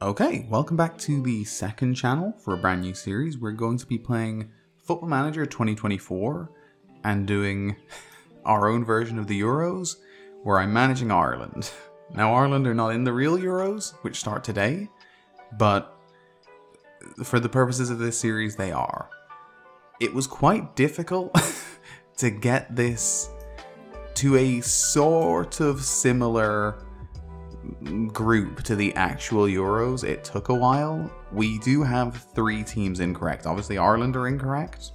Okay, welcome back to the second channel for a brand new series. We're going to be playing Football Manager 2024 and doing our own version of the Euros, where I'm managing Ireland. Now, Ireland are not in the real Euros, which start today, but for the purposes of this series, they are. It was quite difficult to get this to a sort of similar group to the actual Euros. It took a while. We do have 3 teams incorrect. Obviously, Ireland are incorrect.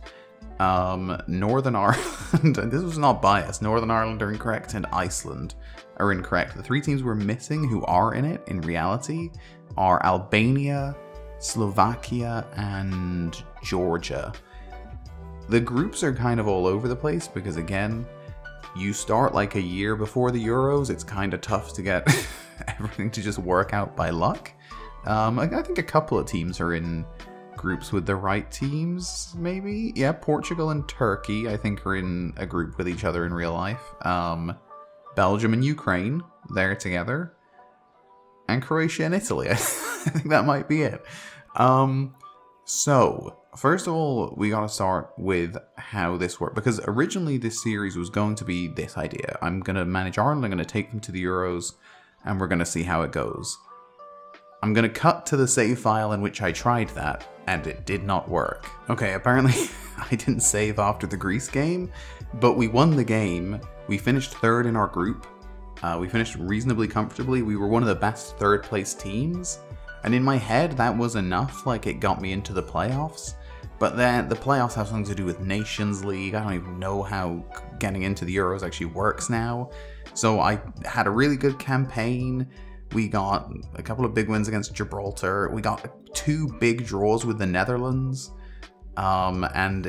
Northern Ireland, and this was not biased, Northern Ireland are incorrect and Iceland are incorrect. The 3 teams we're missing who are in it, in reality, are Albania, Slovakia, and Georgia. The groups are kind of all over the place because, again, you start like a year before the Euros. It's kind of tough to get everything to just work out by luck. I think a couple of teams are in groups with the right teams, maybe? Yeah, Portugal and Turkey, I think, are in a group with each other in real life. Belgium and Ukraine, they're together. And Croatia and Italy, I think that might be it. So, first of all, we gotta start with how this worked, because originally this series was going to be this idea. I'm gonna manage Ireland, I'm gonna take them to the Euros, and we're gonna see how it goes. I'm gonna cut to the save file in which I tried that, and it did not work. Okay, apparently I didn't save after the Greece game, but we won the game. We finished 3rd in our group. We finished reasonably comfortably. We were one of the best 3rd place teams. And in my head, that was enough, like it got me into the playoffs. But then the playoffs have something to do with Nations League. I don't even know how getting into the Euros actually works now. So I had a really good campaign. We got a couple of big wins against Gibraltar. We got 2 big draws with the Netherlands. And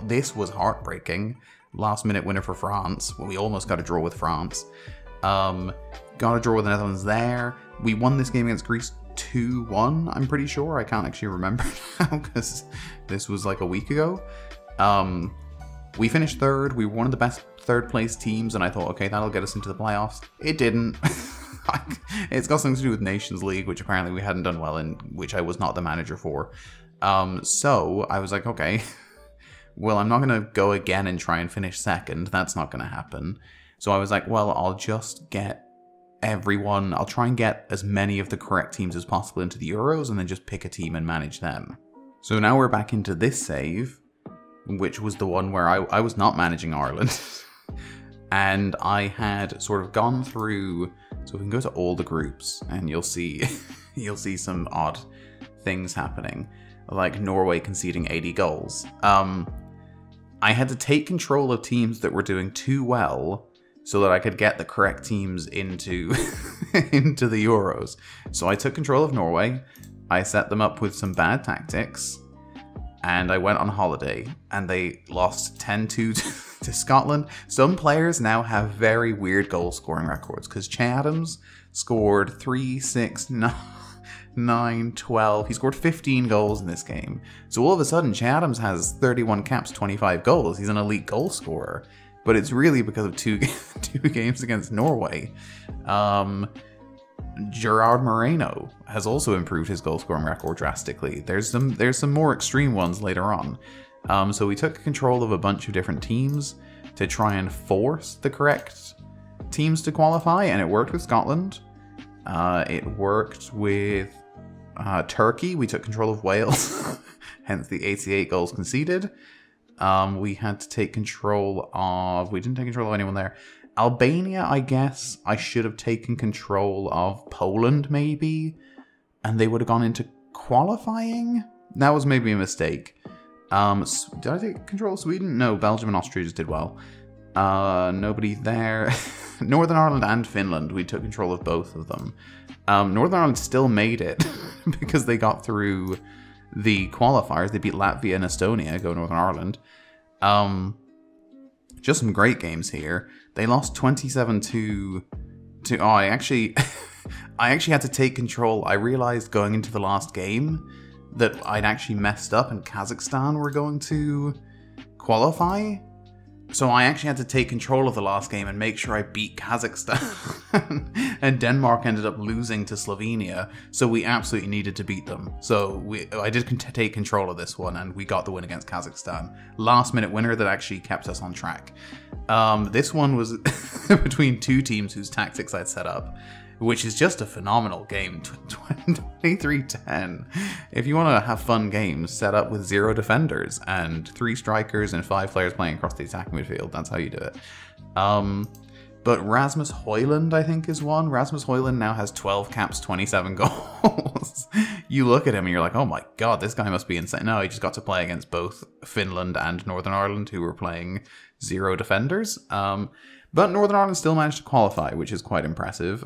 this was heartbreaking. Last minute winner for France. Well, we almost got a draw with France. Got a draw with the Netherlands there. We won this game against Greece 2-1, I'm pretty sure. I can't actually remember now because this was like a week ago. We finished 3rd. We were one of the best 3rd place teams, and I thought, okay, that'll get us into the playoffs. It didn't. It's got something to do with Nations League, which apparently we hadn't done well in, which I was not the manager for. So I was like, okay, well, I'm not going to go again and try and finish 2nd. That's not going to happen. So I was like, well, I'll just get everyone, I'll try and get as many of the correct teams as possible into the Euros and then just pick a team and manage them. So now we're back into this save, which was the one where I was not managing Ireland. And I had sort of gone through, so we can go to all the groups and you'll see some odd things happening, like Norway conceding 80 goals. I had to take control of teams that were doing too well so that I could get the correct teams into into the Euros. So I took control of Norway, I set them up with some bad tactics, and I went on holiday, and they lost 10-2 to Scotland. Some players now have very weird goal scoring records, because Che Adams scored 3, 6, 9, 12. He scored 15 goals in this game. So all of a sudden, Che Adams has 31 caps, 25 goals. He's an elite goal scorer. But it's really because of two games against Norway. Gerard Moreno has also improved his goal scoring record drastically. There's some more extreme ones later on. So we took control of a bunch of different teams to try and force the correct teams to qualify, and it worked with Scotland. It worked with Turkey. We took control of Wales, hence the 88 goals conceded. We had to take control of... We didn't take control of anyone there. Albania, I guess I should have taken control of Poland, maybe. And they would have gone into qualifying? That was maybe a mistake. Did I take control of Sweden? No, Belgium and Austria just did well. Nobody there. Northern Ireland and Finland, we took control of both of them. Northern Ireland still made it because they got through the qualifiers. They beat Latvia and Estonia, go Northern Ireland. Just some great games here. They lost 27-2 to... Oh, I actually had to take control. I realized going into the last game that I'd actually messed up and Kazakhstan were going to qualify. So I actually had to take control of the last game and make sure I beat Kazakhstan. And Denmark ended up losing to Slovenia, so we absolutely needed to beat them. So I did take control of this one, and we got the win against Kazakhstan. Last minute winner that actually kept us on track. This one was between two teams whose tactics I'd set up, which is just a phenomenal game. 23-10. If you want to have fun games, set up with 0 defenders and 3 strikers and 5 players playing across the attacking midfield. That's how you do it. But Rasmus Højlund, I think, is one. Rasmus Højlund now has 12 caps, 27 goals. You look at him and you're like, oh my god, this guy must be insane. No, he just got to play against both Finland and Northern Ireland, who were playing 0 defenders. But Northern Ireland still managed to qualify, which is quite impressive.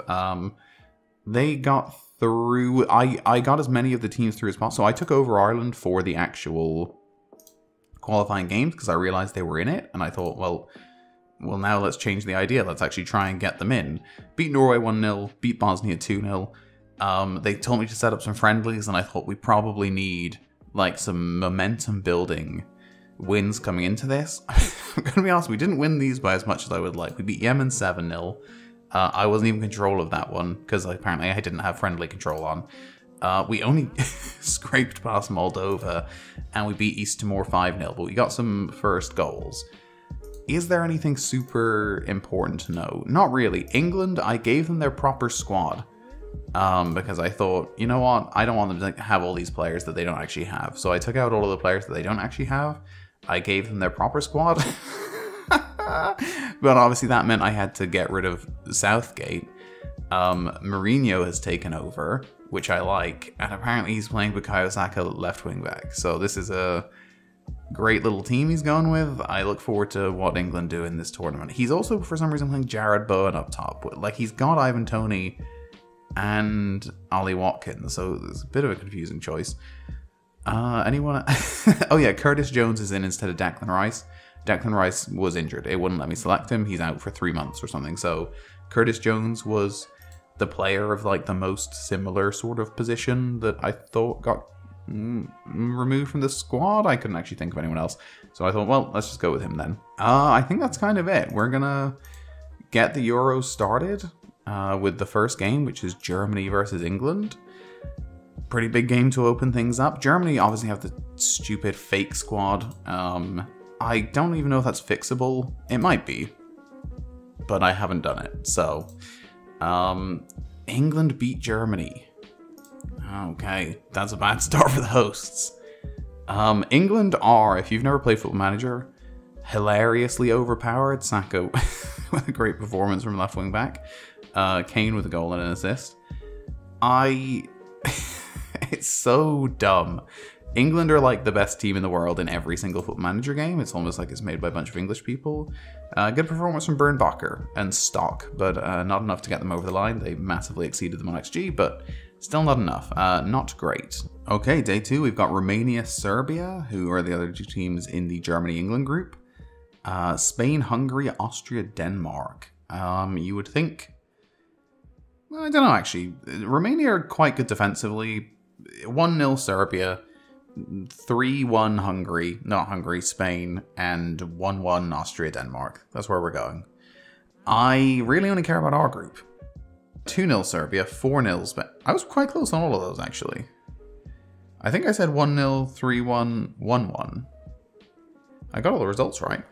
They got through... I got as many of the teams through as possible. So I took over Ireland for the actual qualifying games because I realized they were in it. And I thought, well, now let's change the idea. Let's actually try and get them in. Beat Norway 1-0, beat Bosnia 2-0. They told me to set up some friendlies, and I thought we probably need like some momentum building wins coming into this. I'm going to be honest, we didn't win these by as much as I would like. We beat Yemen 7-0. I wasn't even in control of that one because apparently I didn't have friendly control on. We only scraped past Moldova, and we beat East Timor 5-0, but we got some first goals. Is there anything super important to know? Not really. England, I gave them their proper squad because I thought, you know what, I don't want them to have all these players that they don't actually have. So I took out all of the players that they don't actually have. I gave them their proper squad. But obviously that meant I had to get rid of Southgate. Mourinho has taken over, which I like, and apparently he's playing Bukayo Saka left wing back. So this is a great little team he's going with. I look forward to what England do in this tournament. He's also, for some reason, playing Jared Bowen up top. Like, he's got Ivan Toney and Ollie Watkins, so it's a bit of a confusing choice. Anyone? Oh yeah, Curtis Jones is in instead of Declan Rice. Declan Rice was injured. It wouldn't let me select him. He's out for 3 months or something. So Curtis Jones was the player of like the most similar sort of position that I thought got removed from the squad. I couldn't actually think of anyone else. So I thought, well, let's just go with him then. I think that's kind of it. We're gonna get the Euros started with the first game, which is Germany versus England. Pretty big game to open things up. Germany obviously have the stupid fake squad. I don't even know if that's fixable. It might be, but I haven't done it. So, England beat Germany. Okay, that's a bad start for the hosts. England are, if you've never played Football Manager, hilariously overpowered. Saka with a great performance from left wing back. Kane with a goal and an assist. It's so dumb. England are like the best team in the world in every single Football Manager game. It's almost like it's made by a bunch of English people. Good performance from Bernbacher and Stock, but not enough to get them over the line. They massively exceeded them on XG, but still not enough. Not great. Okay, day 2, we've got Romania, Serbia, who are the other 2 teams in the Germany-England group. Spain, Hungary, Austria, Denmark. You would think... I don't know, actually. Romania are quite good defensively. 1-0 Serbia. 3-1 Hungary, not Hungary, Spain, and 1-1 Austria, Denmark. That's where we're going. I really only care about our group. 2-0 Serbia, 4-0 Spain. I was quite close on all of those, actually. I think I said 1-0, 3-1, 1-1. I got all the results right.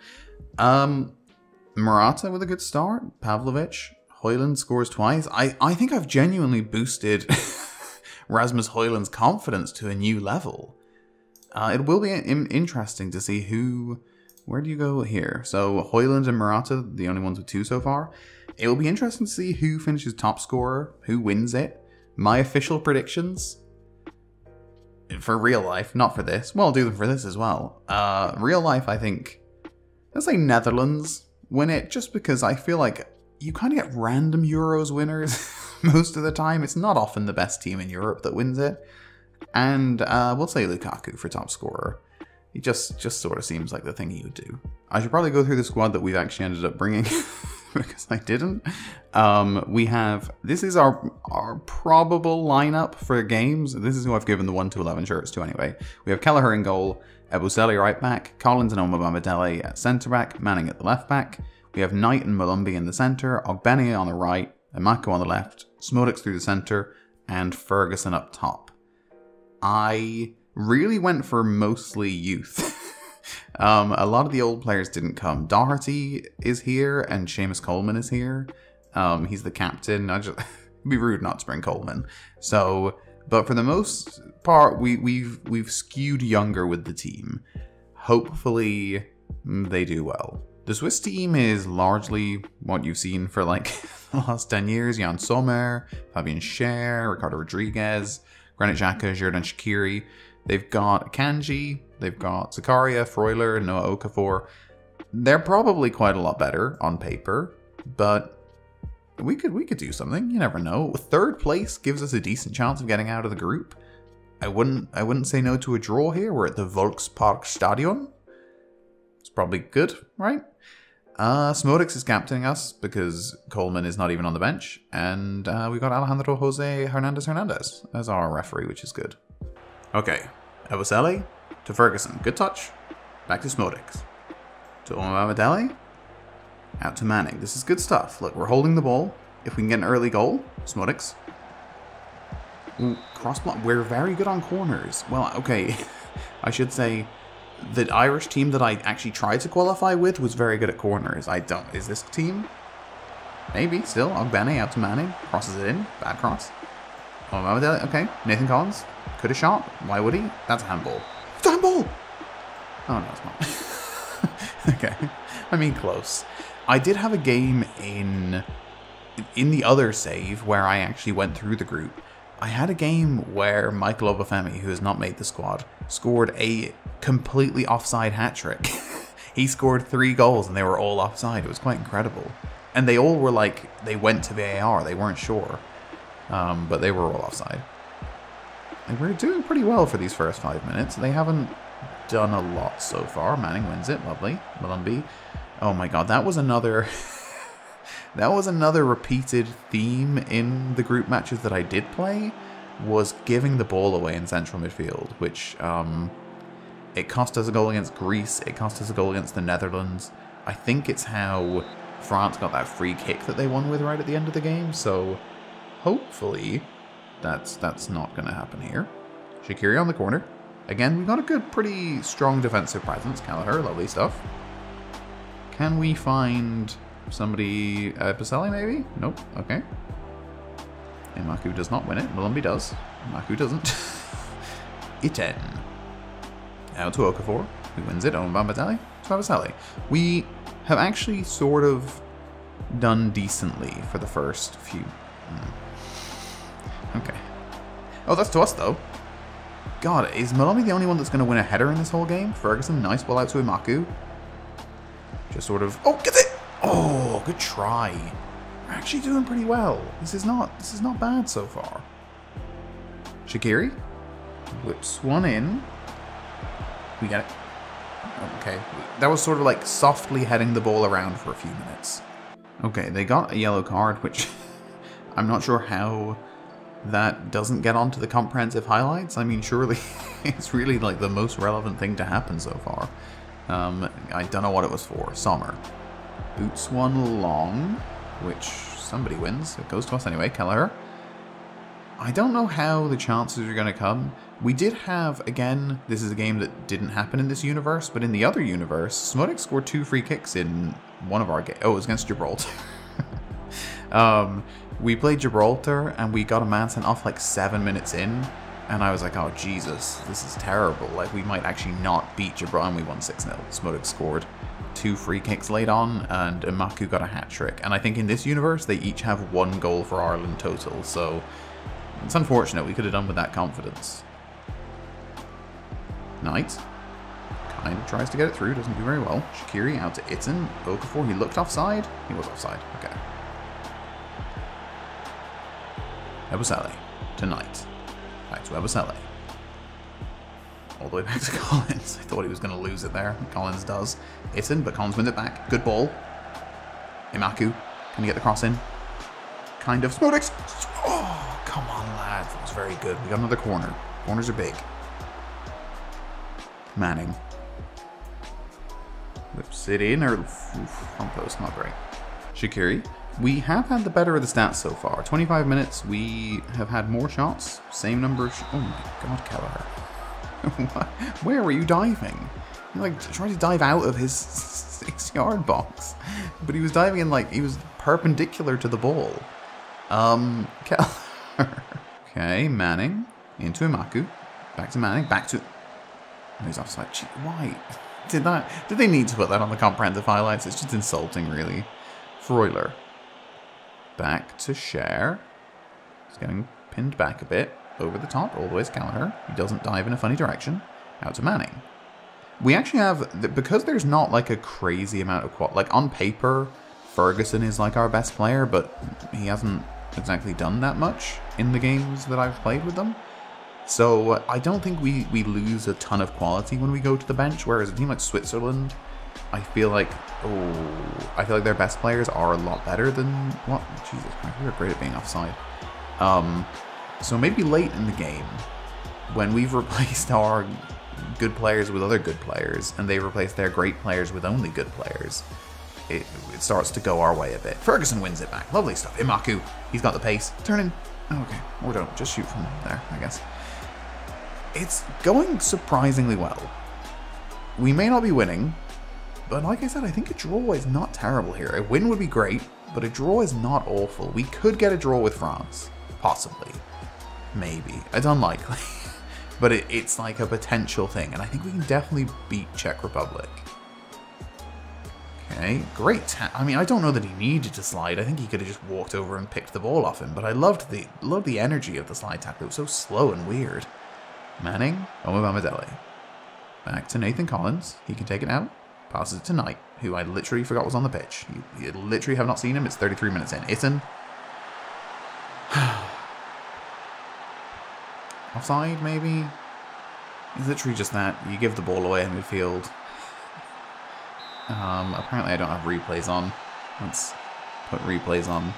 Morata with a good start. Pavlovic. Højlund scores twice. I think I've genuinely boosted Rasmus Højlund's confidence to a new level. It will be interesting to see who... Where do you go here? So Højlund and Morata, the only ones with 2 so far. It will be interesting to see who finishes top scorer, who wins it. My official predictions for real life, not for this. Well, I'll do them for this as well. Real life, I think, let's say Netherlands win it, just because I feel like you kind of get random Euros winners most of the time. It's not often the best team in Europe that wins it. And we'll say Lukaku for top scorer. He just sort of seems like the thing he would do. I should probably go through the squad that we've actually ended up bringing because I didn't. This is our probable lineup for games. This is who I've given the 1 to 11 shirts to anyway. We have Kelleher in goal, Ebosele right back, Collins and Omobamidele at centre back, Manning at the left back. We have Knight and Molumby in the centre, Ogbene on the right, Emakhu on the left, Smodics through the centre, and Ferguson up top. I really went for mostly youth. A lot of the old players didn't come. Doherty is here and Seamus Coleman is here. He's the captain. It'd be rude not to bring Coleman. So, but for the most part, we've skewed younger with the team. Hopefully, they do well. The Swiss team is largely what you've seen for like the last 10 years. Jan Sommer, Fabian Schär, Ricardo Rodriguez, Granit Xhaka, Xherdan Shaqiri. They've got Kanji, they've got Zakaria, Freuler, Noah Okafor. They're probably quite a lot better on paper, but we could do something. You never know. 3rd place gives us a decent chance of getting out of the group. I wouldn't say no to a draw here. We're at the Volksparkstadion. It's probably good, right? Smodics is captaining us because Coleman is not even on the bench. And we've got Alejandro Jose Hernandez as our referee, which is good. Okay, Ebosele to Ferguson. Good touch. Back to Smodics. To Omobamidele. Out to Manning. This is good stuff. Look, we're holding the ball. If we can get an early goal, Smodics. Cross block. We're very good on corners. Well, okay. I should say the Irish team that I actually tried to qualify with was very good at corners. Is this team? Maybe, still. Ogbene out to Manning. Crosses it in. Bad cross. Omobamidele. Okay. Nathan Collins. Could have shot. Why would he? That's a handball. It's a handball! Oh, no, it's not. Okay. I mean, close. I did have a game in the other save where I actually went through the group. I had a game where Michael Obafemi, who has not made the squad, scored a completely offside hat-trick. He scored 3 goals and they were all offside. It was quite incredible. And they all were like, they went to VAR. They weren't sure. But they were all offside. And we're doing pretty well for these first 5 minutes. They haven't done a lot so far. Manning wins it. Lovely. Molumby. Oh my god, that was another... that was another repeated theme in the group matches that I did play, was giving the ball away in central midfield, which it cost us a goal against Greece, it cost us a goal against the Netherlands. I think it's how France got that free kick that they won with right at the end of the game, so hopefully that's not going to happen here. Shaqiri on the corner. Again, we've got a good, pretty strong defensive presence. Kelleher, lovely stuff. Can we find somebody... Ebosele, maybe? Nope. Okay. Emakhu does not win it. Molumby does. Emakhu doesn't. Iten. Out to Okafor, who wins it. Omobamidele to Ebosele. We have actually sort of done decently for the first few... Okay. Oh, that's to us, though. God, is Molumby the only one that's going to win a header in this whole game? Ferguson, nice ball out to Emakhu. Just sort of... Oh, get it! Oh, good try. We're actually doing pretty well. This is not bad so far. Shaqiri whips one in. We get it. Okay. That was sort of like softly heading the ball around for a few minutes. Okay, they got a yellow card, which I'm not sure how that doesn't get onto the comprehensive highlights. I mean, surely it's really like the most relevant thing to happen so far. I don't know what it was for. Sommer boots one long, which somebody wins. It goes to us anyway. Kelleher. I don't know how the chances are going to come. We did have, again, this is a game that didn't happen in this universe, but in the other universe, Smodics scored 2 free kicks in one of our games. Oh, it was against Gibraltar. We played Gibraltar and we got a man sent off like 7 minutes in. And I was like, oh, Jesus, this is terrible. Like, we might actually not beat Gibraltar. And we won 6-0. Smodics scored 2 free kicks late on, and Emakhu got a hat-trick. And I think in this universe, they each have 1 goal for Ireland total. So it's unfortunate. We could have done with that confidence. Knight kind of tries to get it through. Doesn't do very well. Shaqiri out to Itten. Okafor, he looked offside. He was offside. Okay. Ebosele to Knight. Back to Ebosele. All the way back to Collins. I thought he was going to lose it there. Collins does. Itten, but Collins wins it back. Good ball. Imaku, can you get the cross in? Kind of. Smodix! Oh, come on, lads. That was very good. We got another corner. Corners are big. Manning. Whips it in, or front post, not great. Shaqiri. We have had the better of the stats so far. 25 minutes, we have had more shots. Same number of oh my god, Kelleher. Where were you diving? He like tried to dive out of his 6-yard box. But he was diving in like, he was perpendicular to the ball. Kelleher. Okay, Manning. Into Imaku. Back to Manning. Back to... Oh, he's offside. Why? Did they need to put that on the comprehensive highlights? It's just insulting, really. Freuler. Back to Cher. He's getting pinned back a bit. Over the top, all the way to Kelleher. He doesn't dive in a funny direction. Out to Manning. We actually have, because there's not like a crazy amount of like on paper, Ferguson is like our best player, but he hasn't exactly done that much in the games that I've played with them. So I don't think we lose a ton of quality when we go to the bench, whereas a team like Switzerland, I feel like their best players are a lot better than what? Jesus Christ, we were great at being offside. So maybe late in the game, when we've replaced our good players with other good players, and they replace their great players with only good players, it starts to go our way a bit. Ferguson wins it back. Lovely stuff. Imaku, he's got the pace. Turn in. Oh, okay, or don't. Just shoot from there, I guess. It's going surprisingly well. We may not be winning, but like I said, I think a draw is not terrible here. A win would be great, but a draw is not awful. We could get a draw with France. Possibly. Maybe. It's unlikely. But it's like a potential thing, and I think we can definitely beat Czech Republic. Okay, great. I mean, I don't know that he needed to slide. I think he could have just walked over and picked the ball off him, but I loved the energy of the slide tackle. It was so slow and weird. Manning, Omobamidele. Back to Nathan Collins. He can take it out. Passes it to Knight, who I literally forgot was on the pitch. You literally have not seen him. It's 33 minutes in. Itten. Offside, maybe? It's literally just that. You give the ball away in midfield. Apparently I don't have replays on. Let's put replays on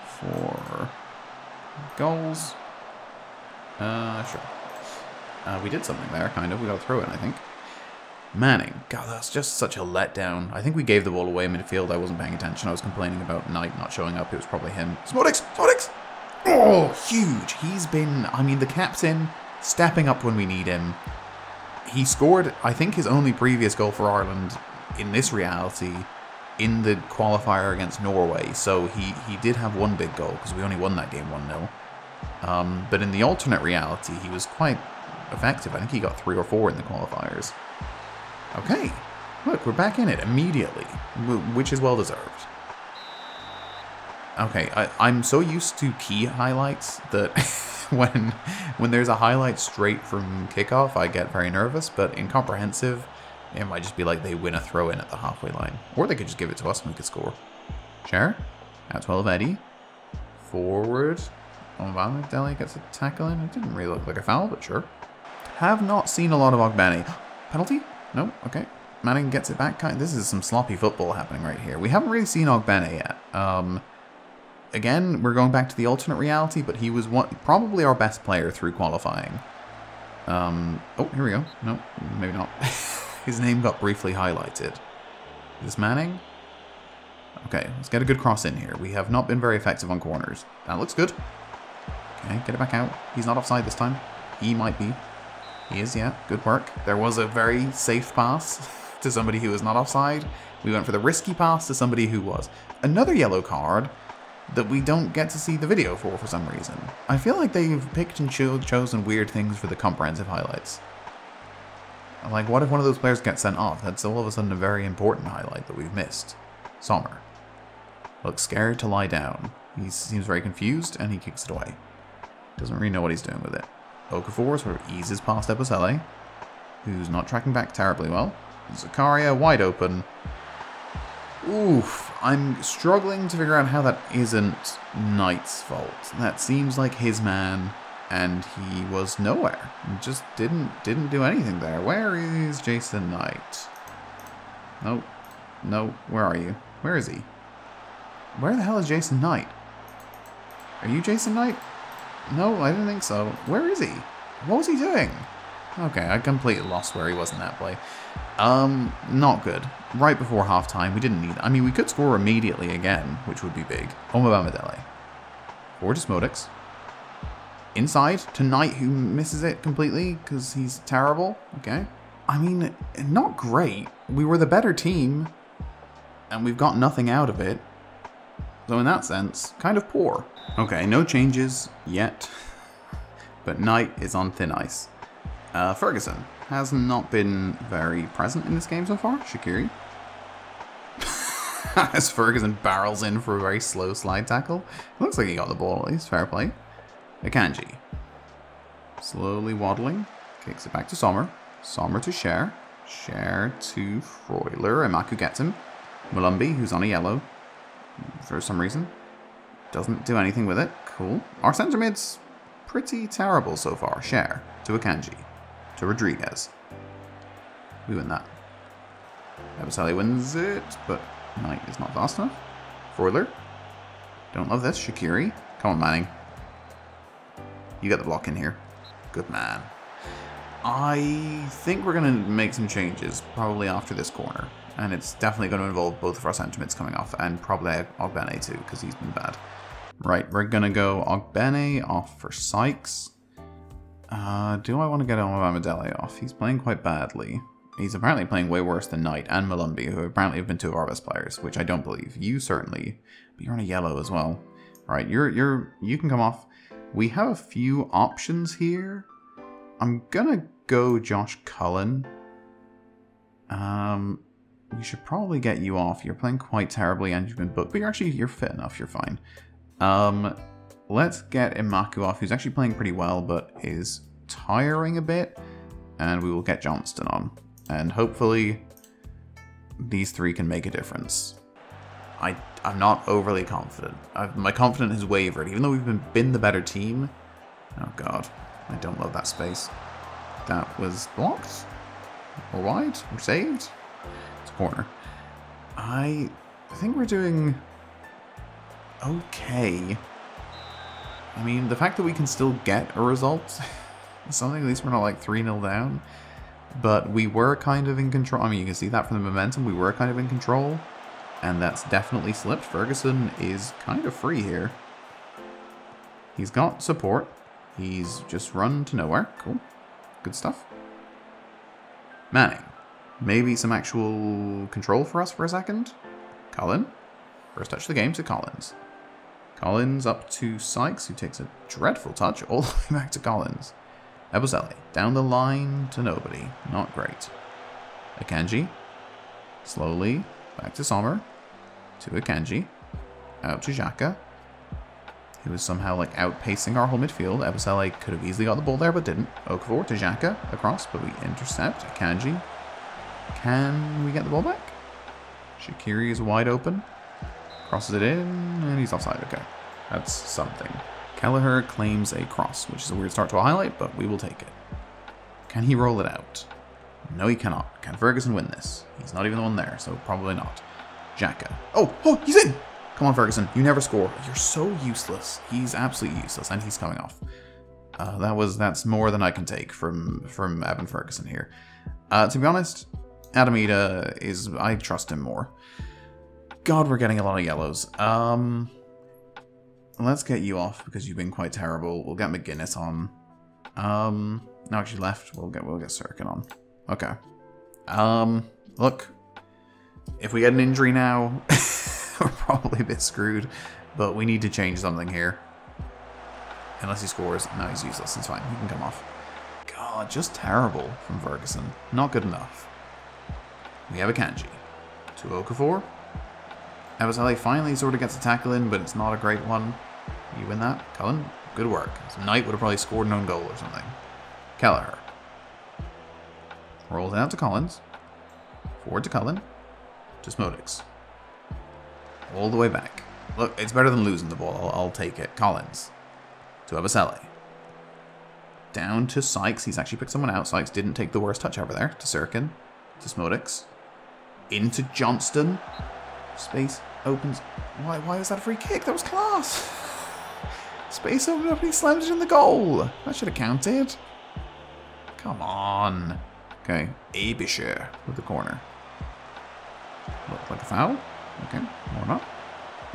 for goals. Sure. We did something there, kind of. We got a throw in, I think. Manning. God, that's just such a letdown. I think we gave the ball away in midfield. I wasn't paying attention. I was complaining about Knight not showing up. It was probably him. Smodix! Smodix! Oh, huge. He's been, I mean, the captain stepping up when we need him. He scored, I think, his only previous goal for Ireland in this reality in the qualifier against Norway. So he did have one big goal because we only won that game 1-0. But in the alternate reality, he was quite effective. I think he got 3 or 4 in the qualifiers. Okay, look, we're back in it immediately, which is well deserved. Okay, I'm so used to key highlights that when there's a highlight straight from kickoff, I get very nervous, but in comprehensive, it might just be like they win a throw-in at the halfway line. Or they could just give it to us and we could score. Cher, out 12 Eddie, forward, Omobamidele gets a tackle in. It didn't really look like a foul, but sure. Have not seen a lot of Ogbene. Penalty? No? Okay. Manning gets it back. This is some sloppy football happening right here. We haven't really seen Ogbene yet. Again, we're going back to the alternate reality, but he was probably our best player through qualifying. Oh, here we go. No, maybe not. His name got briefly highlighted. Is this Manning? Okay, let's get a good cross in here. We have not been very effective on corners. That looks good. Okay, get it back out. He's not offside this time. He might be. He is, yeah. Good work. There was a very safe pass to somebody who was not offside. We went for the risky pass to somebody who was. Another yellow card that we don't get to see the video for some reason. I feel like they've picked and chosen weird things for the comprehensive highlights. Like, what if one of those players gets sent off? That's all of a sudden a very important highlight that we've missed. Sommer. Looks scared to lie down. He seems very confused, and he kicks it away. Doesn't really know what he's doing with it. Okafor sort of eases past Ebosele, who's not tracking back terribly well. Zakaria wide open. Oof, I'm struggling to figure out how that isn't Knight's fault. That seems like his man, and he was nowhere. He just didn't do anything there. Where is Jason Knight? Nope. No, where are you? Where is he? Where the hell is Jason Knight? Are you Jason Knight? No, I didn't think so. Where is he? What was he doing? Okay, I completely lost where he was in that play. Not good. Right before halftime, we didn't need... I mean, we could score immediately again, which would be big. Omobamidele. Forward to Smodix. Inside to Knight, who misses it completely because he's terrible. Okay. I mean, not great. We were the better team, and we've got nothing out of it. So in that sense, kind of poor. Okay, no changes yet, but Knight is on thin ice. Ferguson has not been very present in this game so far. Shaqiri. As Ferguson barrels in for a very slow slide tackle. Looks like he got the ball at least. Fair play. Akanji. Slowly waddling. Kicks it back to Sommer. Sommer to Cher. Cher to Freuler. Emakhu gets him. Mulumby, who's on a yellow for some reason. Doesn't do anything with it. Cool. Our centre mid's pretty terrible so far. Cher to Akanji. To Rodriguez. We win that. Ebosele wins it, but Knight is not fast enough. Freuler. Don't love this. Shaqiri. Come on, Manning. You got the block in here. Good man. I think we're going to make some changes, probably after this corner. And it's definitely going to involve both of our centre mids coming off, and probably Ogbene too, because he's been bad. Right, we're going to go Ogbene off for Sykes. Do I want to get Omobamidele off? He's playing quite badly. He's apparently playing way worse than Knight and Mulumby, who apparently have been two of our best players, which I don't believe. You certainly, but you're on a yellow as well. Right, you can come off. We have a few options here. I'm gonna go Josh Cullen. We should probably get you off. You're playing quite terribly and you've been booked, but you're fit enough, you're fine. Let's get Emakhu off, who's actually playing pretty well, but is tiring a bit. And we will get Johnston on. And hopefully these three can make a difference. I'm not overly confident. My confidence has wavered, even though we've been the better team. Oh god, I don't love that space. That was blocked? Or wide? Or saved? It's a corner. I think we're doing okay. I mean, the fact that we can still get a result is something. At least we're not like 3-0 down. But we were kind of in control. I mean, you can see that from the momentum. We were kind of in control. And that's definitely slipped. Ferguson is kind of free here. He's got support. He's just run to nowhere. Cool. Good stuff. Manning. Maybe some actual control for us for a second. Cullen. First touch of the game to Collins. Collins up to Sykes, who takes a dreadful touch all the way back to Collins. Ebosele. Down the line to nobody. Not great. Akanji. Slowly. Back to Sommer. To Akanji. Out to Xhaka. Who is somehow like outpacing our whole midfield. Ebosele could have easily got the ball there, but didn't. Okafor to Xhaka across, but we intercept. Akanji. Can we get the ball back? Shaqiri is wide open. Crosses it in, and he's offside. Okay. That's something. Kelleher claims a cross, which is a weird start to a highlight, but we will take it. Can he roll it out? No, he cannot. Can Ferguson win this? He's not even the one there, so probably not. Xhaka. Oh, he's in! Come on, Ferguson. You never score. You're so useless. He's absolutely useless, and he's coming off. That's more than I can take from Evan Ferguson here. To be honest, Adamita is... I trust him more. God, we're getting a lot of yellows. Let's get you off because you've been quite terrible. We'll get McGuinness on. No, actually left. We'll get Sirkin on. Okay. Look, if we get an injury now, we're probably a bit screwed. But we need to change something here. Unless he scores. No, he's useless. It's fine. He can come off. God, just terrible from Ferguson. Not good enough. We have Akanji. To Okafor. Ebosele finally sort of gets a tackle in, but it's not a great one. You win that? Cullen? Good work. So Knight would have probably scored an own goal or something. Kelleher. Rolls out to Collins. Forward to Cullen. To Smodix. All the way back. Look, it's better than losing the ball. I'll take it. Collins. To Ebosele. Down to Sykes. He's actually picked someone out. Sykes didn't take the worst touch over there. To Sirkin. To Smodix. Into Johnston. Space. Opens. Why was that a free kick? That was class. Space opened up and he slammed it in the goal. That should have counted. Come on. Okay, Abisher with the corner. Looked like a foul. Okay, or not.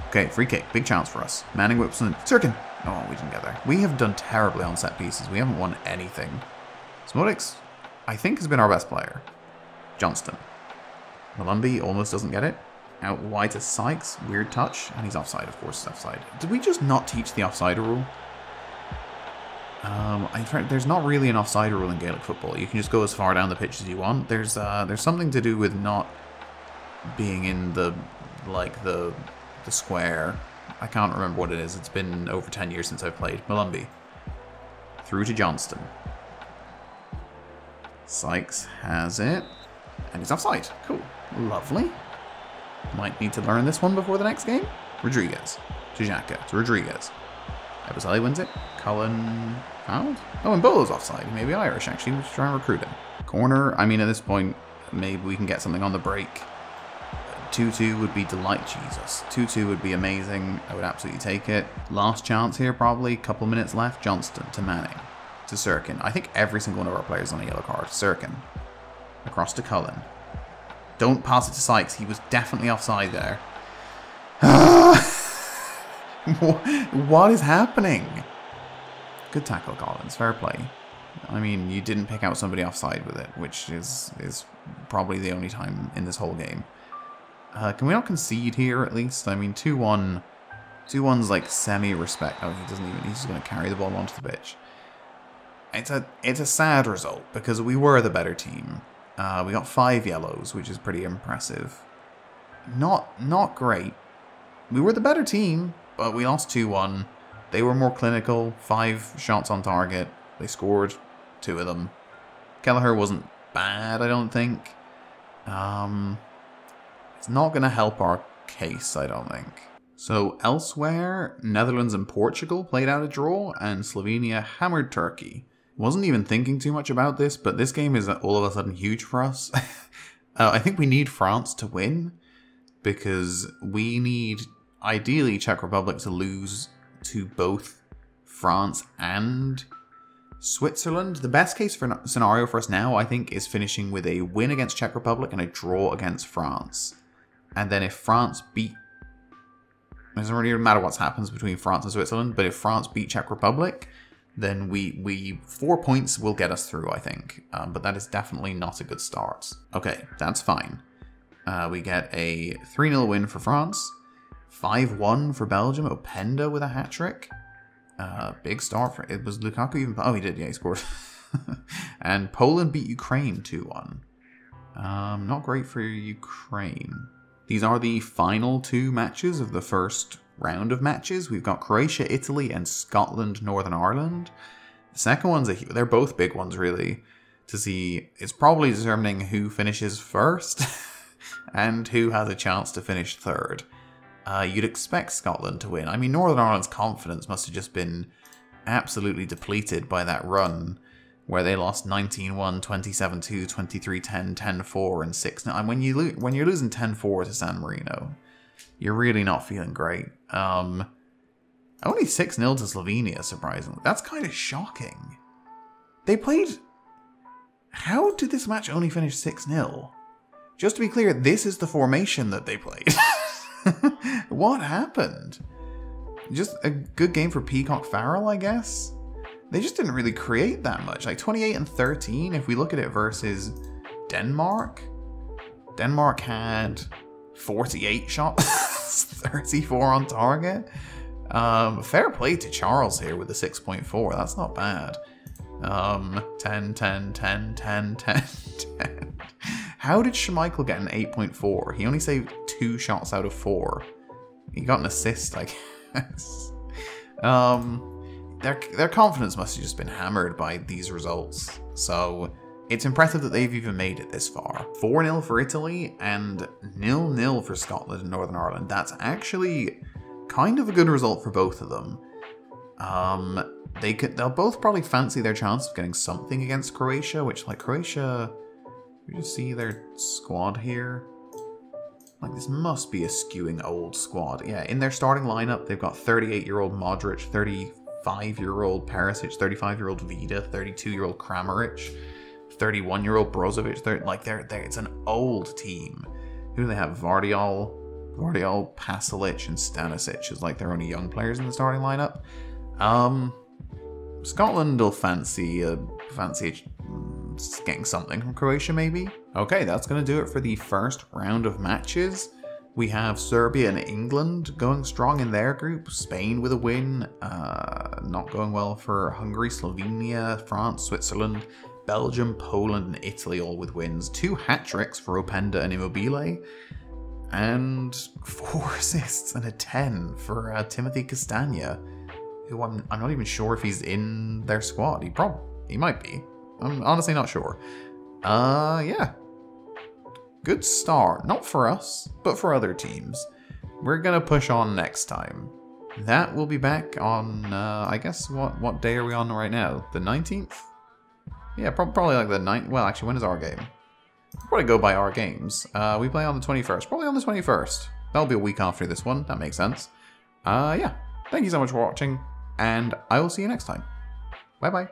Okay, free kick. Big chance for us. Manning whips in. Sirkin. Oh, we didn't get there. We have done terribly on set pieces. We haven't won anything. Smolix, I think, has been our best player. Johnston. Malumbi almost doesn't get it. Out wide to Sykes. Weird touch. And he's offside, of course. He's offside. Did we just not teach the offside rule? There's not really an offside rule in Gaelic football. You can just go as far down the pitch as you want. There's something to do with not being in the square. I can't remember what it is. It's been over 10 years since I've played. Malumbi. Through to Johnston. Sykes has it. And he's offside. Cool. Lovely. Might need to learn this one before the next game. Rodriguez. To Xhaka. To Rodriguez. Ebosali wins it. Cullen fouled? Oh, and Bolo's offside. He may be Irish, actually. We should try and recruit him. Corner. I mean, at this point, maybe we can get something on the break. 2-2 would be Jesus. 2-2 would be amazing. I would absolutely take it. Last chance here, probably. Couple minutes left. Johnston to Manning. To Sirkin. I think every single one of our players is on a yellow card. Sirkin. Across to Cullen. Don't pass it to Sykes. He was definitely offside there. What is happening? Good tackle, Collins. Fair play. I mean, you didn't pick out somebody offside with it, which is probably the only time in this whole game. Can we not concede here, at least? I mean, 2-1. 2-1's like semi-respect. Oh, he doesn't even... He's just going to carry the ball onto the pitch. It's a sad result, because we were the better team. We got 5 yellows, which is pretty impressive. Not great. We were the better team, but we lost 2-1. They were more clinical. 5 shots on target. They scored 2 of them. Kelleher wasn't bad, I don't think. It's not going to help our case, I don't think. So elsewhere, Netherlands and Portugal played out a draw, and Slovenia hammered Turkey. Wasn't even thinking too much about this, but this game is all of a sudden huge for us. I think we need France to win, because we need, ideally, Czech Republic to lose to both France and Switzerland. The best case scenario for us now, I think, is finishing with a win against Czech Republic and a draw against France. And then if France beat... It doesn't really matter what happens between France and Switzerland, but if France beat Czech Republic, then we 4 points will get us through, I think. But that is definitely not a good start. Okay, that's fine. We get a 3-0 win for France. 5-1 for Belgium. Openda with a hat-trick. Big start for... It was Lukaku even... Oh, he did. Yeah, he scored. And Poland beat Ukraine 2-1. Not great for Ukraine. These are the final 2 matches of the first round of matches. We've got Croatia, Italy, and Scotland, Northern Ireland. The second one's they're both big ones, really. To see, it's probably determining who finishes first and who has a chance to finish third. You'd expect Scotland to win. I mean, Northern Ireland's confidence must have just been absolutely depleted by that run where they lost 19-1, 27-2, 23-10, 10-4, and 6-0. And when you're losing 10-4 to San Marino, you're really not feeling great. Only 6-0 to Slovenia, surprisingly. That's kind of shocking. They played... How did this match only finish 6-0? Just to be clear, this is the formation that they played. What happened? Just a good game for Peacock Farrell, I guess? They just didn't really create that much. Like 28-13, if we look at it versus Denmark. Denmark had 48 shots, 34 on target. Fair play to Charles here with the 6.4. That's not bad. 10, 10, 10, 10, 10, 10. How did Schmeichel get an 8.4? He only saved 2 shots out of 4. He got an assist, I guess. Their confidence must have just been hammered by these results. So it's impressive that they've even made it this far. 4-0 for Italy and 0-0 for Scotland and Northern Ireland. That's actually kind of a good result for both of them. They'll both probably fancy their chance of getting something against Croatia, which, like, Croatia... We just see their squad here. Like, this must be a skewing old squad. Yeah, in their starting lineup, they've got 38-year-old Modric, 35-year-old Perisic, 35-year-old Vida, 32-year-old Kramaric, 31-year-old Brozovic. It's an old team. Who do they have? Vardiol, Pasalic, and Stanisic is like their only young players in the starting lineup. Scotland will fancy getting something from Croatia, maybe? Okay, that's going to do it for the first round of matches. We have Serbia and England going strong in their group. Spain with a win. Not going well for Hungary, Slovenia, France, Switzerland, Belgium, Poland, and Italy, all with wins. 2 hat-tricks for Openda and Immobile. And 4 assists and a 10 for Timothy Castagna, who I'm not even sure if he's in their squad. He might be. I'm honestly not sure. Yeah. Good start. Not for us, but for other teams. We're gonna push on next time. That will be back on, I guess, what day are we on right now? The 19th? Yeah, probably like the 9th. Well, actually, when is our game? Probably go by our games. We play on the 21st. Probably on the 21st. That'll be a week after this one. That makes sense. Yeah. Thank you so much for watching, and I will see you next time. Bye-bye.